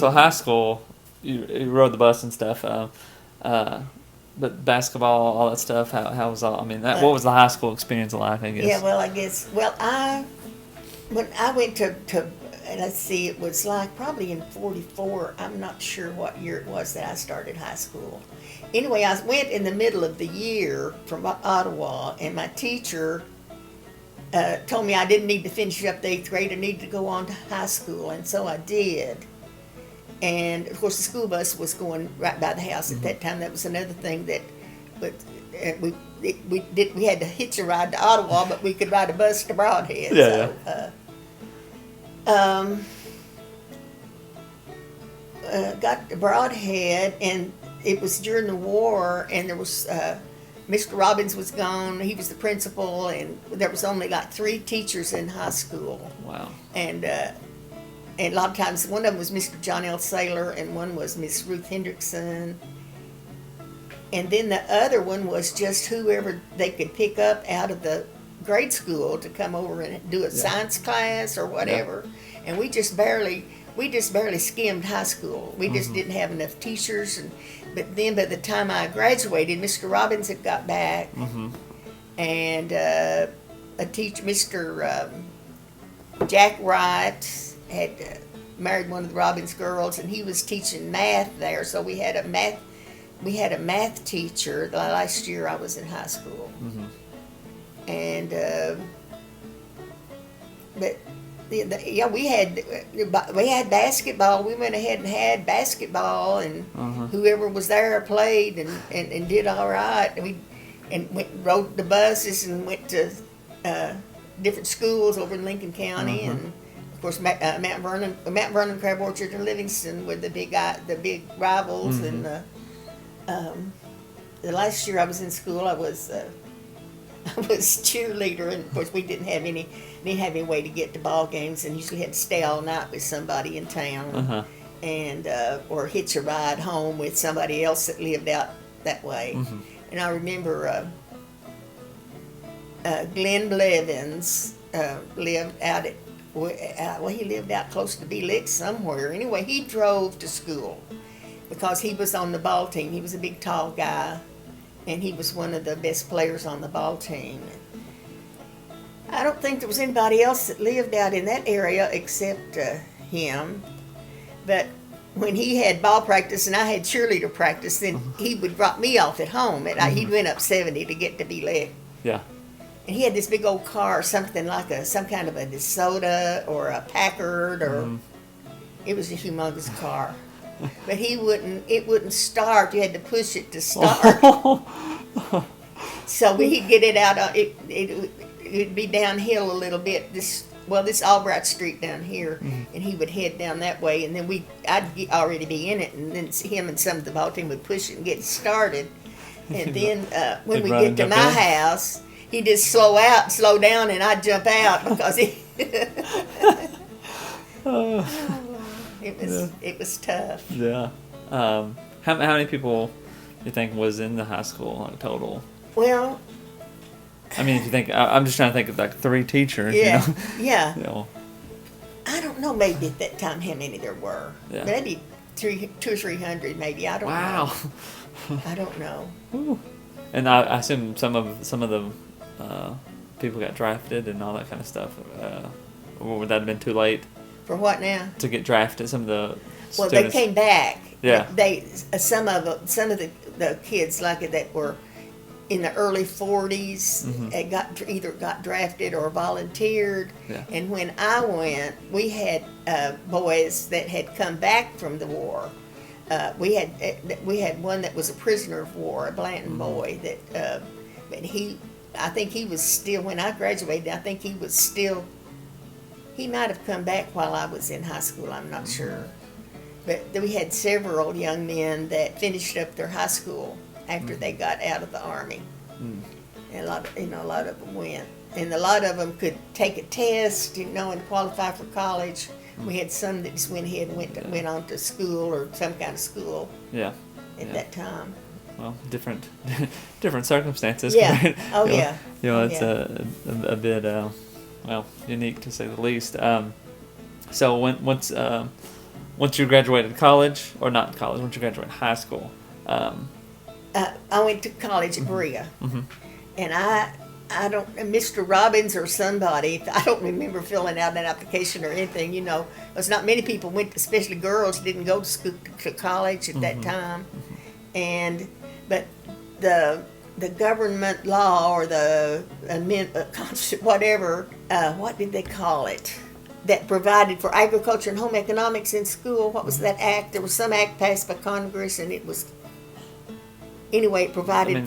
so high school, you rode the bus and stuff. But basketball, all that stuff. How was all? I mean, what was the high school experience like? I guess. Yeah, well, I guess. Well, when I went to let's see, it was like probably in '44. I'm not sure what year it was that I started high school. Anyway, I went in the middle of the year from Ottawa, and my teacher told me I didn't need to finish up the 8th grade. I needed to go on to high school, and so I did. And of course, the school bus was going right by the house at that time. That was another thing that, but we had to hitch a ride to Ottawa, but we could ride a bus to Broadhead. Yeah. Got to Broadhead, and it was during the war, and there was Mr. Robbins was gone. He was the principal, and there was only like 3 teachers in high school. Wow. And a lot of times, one of them was Mr. John L. Saylor, and one was Miss Ruth Hendrickson. And then the other one was just whoever they could pick up out of the grade school to come over and do a science class or whatever. Yeah. And we just barely skimmed high school. We just didn't have enough teachers. But then by the time I graduated, Mr. Robbins had got back, and a teacher, Mr. Jack Wright, had married one of the Robbins girls, and he was teaching math there. So we had a math teacher the last year I was in high school. And but we had basketball. We went ahead and had basketball, and whoever was there played and did all right. And we rode the buses and went to different schools over in Lincoln County, and of course Mount Vernon, Crab Orchard, and Livingston were the big rivals. And the last year I was in school, I was cheerleader, and of course we didn't have any way to get to ball games, and usually had to stay all night with somebody in town, and or hitch a ride home with somebody else that lived out that way. And I remember Glenn Blevins lived out at he lived out close to Bee Lick somewhere. Anyway, he drove to school because he was on the ball team. He was a big, tall guy, and he was one of the best players on the ball team. I don't think there was anybody else that lived out in that area except him. But when he had ball practice and I had cheerleader practice, then he would drop me off at home. And he went up 70 to get to Bee Lick. Yeah. And he had this big old car, something like some kind of a DeSoto or a Packard, or it was a humongous car. But it wouldn't start. You had to push it to start. So he'd get it out. It'd be downhill a little bit. This Albright Street down here, and he would head down that way, and then I'd already be in it, and then him and some of the ball team would push it and get it started. And then when we get to my house, he'd just slow down, and I'd jump out because it was tough. Yeah. How many people do you think was in the high school like total? Well, I mean, if you think, I'm just trying to think of like 3 teachers. Yeah. You know? Yeah. You know. I don't know maybe at that time how many there were. Yeah. Maybe 200 or 300 maybe. I don't know. Wow. I don't know. Ooh. And I assume some of the people got drafted and all that kind of stuff. Or would that have been too late? For what now? To get drafted, some of the Well, students. they came back. Yeah. Some of the kids like it that were in the early 40s either got drafted or volunteered. Yeah. And when I went, we had boys that had come back from the war. We had one that was a prisoner of war, a Blanton boy that, but I think he was still, when I graduated, I think he was still, he might have come back while I was in high school, I'm not sure. But we had several young men that finished up their high school after they got out of the Army. And a lot of them went. And a lot of them could take a test, and qualify for college. We had some that just went ahead and went on to school or some kind of school. Yeah. At that time. Well, different circumstances. Yeah. Right? Oh, yeah. It's a once you graduated college, or not college, once you graduated high school. I went to college at Berea, and I don't, Mr. Robbins or somebody, I don't remember filling out an application or anything, because not many people went, especially girls, didn't go to school, to college at that time. But the government law or the whatever, what did they call it? That provided for agriculture and home economics in school. What was that act? There was some act passed by Congress, and it was, anyway, it provided it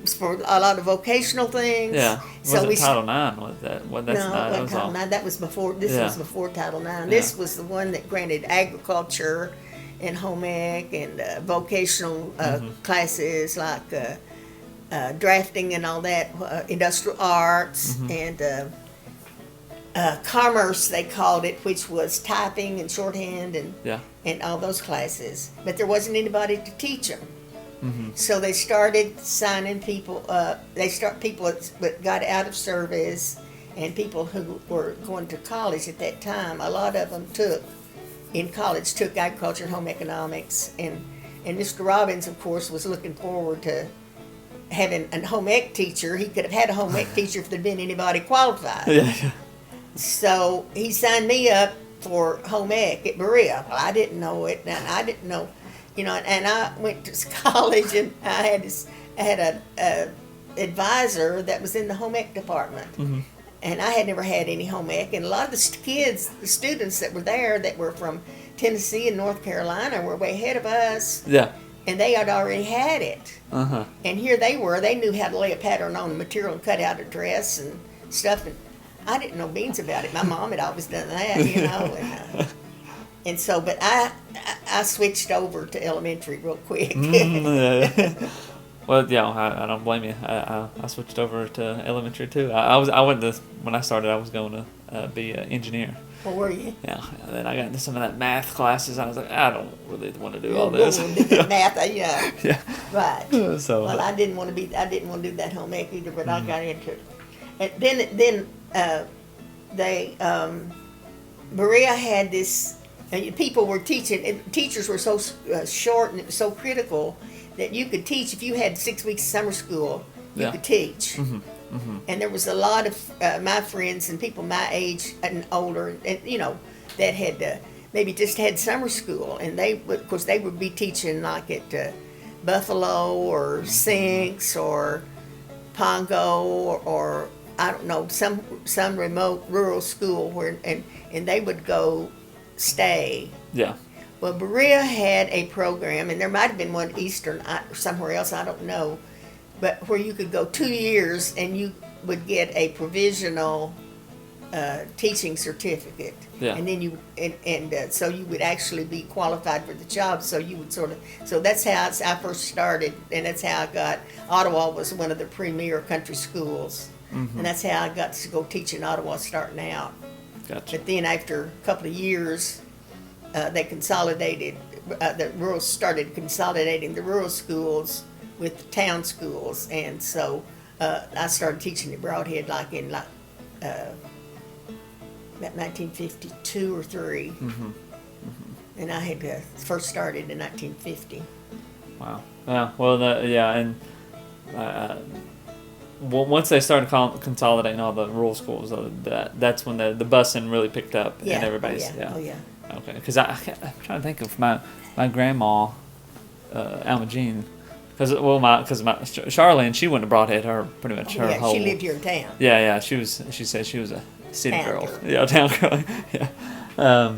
was for a lot of vocational things. Yeah. So was it Title IX? Was that? Well, that's no, not. it wasn't Title IX. That was before. This was before Title IX. This was the one that granted agriculture and home ec and vocational classes like drafting and all that, industrial arts and commerce, they called it, which was typing and shorthand and all those classes. But there wasn't anybody to teach them. So they started signing people up. People that got out of service and people who were going to college at that time. A lot of them took agriculture and home economics. And Mr. Robbins, of course, was looking forward to having a home ec teacher. He could have had a home ec teacher if there'd been anybody qualified. Yeah. So he signed me up for home ec at Berea. Well, I didn't know it, and I didn't know. And I went to college, and I had a advisor that was in the home ec department, and I had never had any home ec. And a lot of the students that were there, that were from Tennessee and North Carolina, were way ahead of us. Yeah. And they had already had it. And here they were. They knew how to lay a pattern on the material and cut out a dress and stuff. And I didn't know beans about it. My mom had always done that, And so, but I switched over to elementary real quick. Well, yeah, I don't blame you. I switched over to elementary too. I went to, when I started, I was going to be an engineer. Well, were you? Yeah. And then I got into some of that math classes. I was like, I don't really want to do all this. Math, yeah. Yeah. Right. So. Well, I didn't want to do that home ec either, but I got into it. And then Berea had this. People were teaching. Teachers were so short, and it was so critical that you could teach if you had 6 weeks of summer school. You could teach, and there was a lot of my friends and people my age and older, and that had maybe just had summer school, and of course they would be teaching like at Buffalo or Sinks or Pongo or I don't know, some remote rural school where and they would go stay. Yeah. Well, Berea had a program, and there might have been one Eastern somewhere else, I don't know, but where you could go 2 years and you would get a provisional teaching certificate. Yeah. And then so you would actually be qualified for the job. So you would so that's how I first started, and that's how I got. Ottawa was one of the premier country schools. And that's how I got to go teach in Ottawa starting out. Gotcha. But then after a couple of years, they consolidated, started consolidating the rural schools with the town schools. And so I started teaching at Broadhead in about 1952 or 3. And I had first started in 1950. Wow. Yeah. Well, and once they started consolidating all the rural schools, that's when the busing really picked up, and everybody's Okay, because I'm trying to think of my grandma, Alma Jean, because Charlene, she went to Broadhead pretty much her whole. She lived here in town. Yeah. She said she was a city Town girl. girl. Yeah, town girl. Yeah.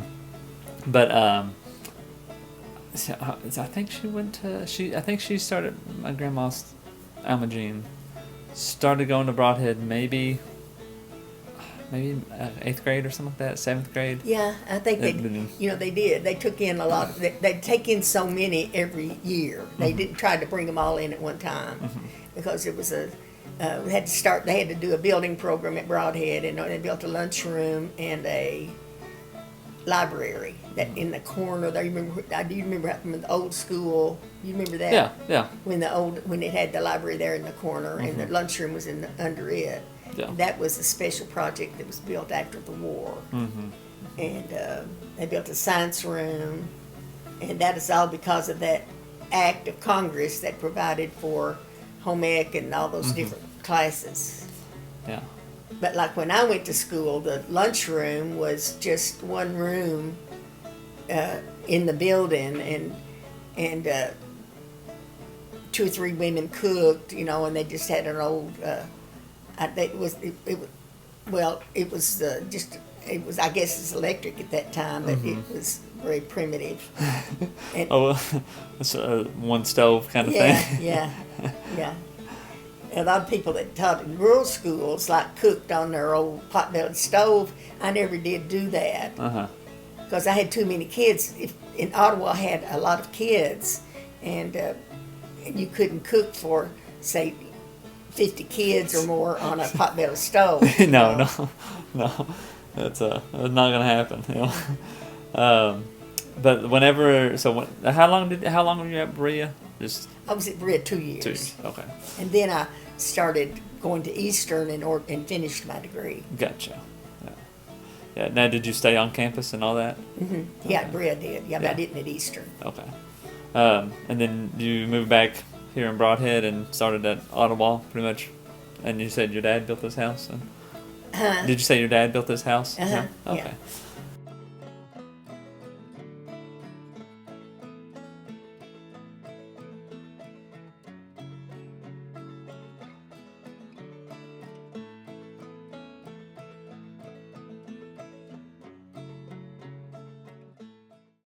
I think she went to I think she started, my grandma's Alma Jean started going to Broadhead maybe 8th grade or something like that, 7th grade. Yeah, I think they did. They took in a lot. They'd take in so many every year. They didn't try to bring them all in at one time because it was they had to do a building program at Broadhead, and they built a lunchroom and a library that in the corner. Do you remember from the old school? You remember that? Yeah. When it had the library there in the corner and the lunchroom was under it. Yeah. That was a special project that was built after the war. and they built a science room, and that is all because of that act of Congress that provided for home ec and all those different classes. Yeah. But like when I went to school, the lunchroom was just one room in the building, and 2 or 3 women cooked, and they just had an old. It was I guess it's electric at that time, but it was very primitive. And, it's one stove kind of thing. Yeah. A lot of people that taught in rural schools cooked on their old pot-bellied stove. I never did do that because I had too many kids. In Ottawa, I had a lot of kids, and you couldn't cook for, say, 50 kids or more on a pot-bellied stove. No, that's not gonna happen. But how long were you at Berea? I was at Berea 2 years. 2 years, okay. And then I started going to Eastern and finished my degree. Gotcha. Yeah. Now, did you stay on campus and all that? Mm-hmm. Yeah, okay. Berea did. Yeah, but I didn't at Eastern. Okay. And then you moved back here in Broadhead and started at Ottawa, pretty much. And you said your dad built this house. Did you say your dad built this house? Uh-huh. Okay. Yeah.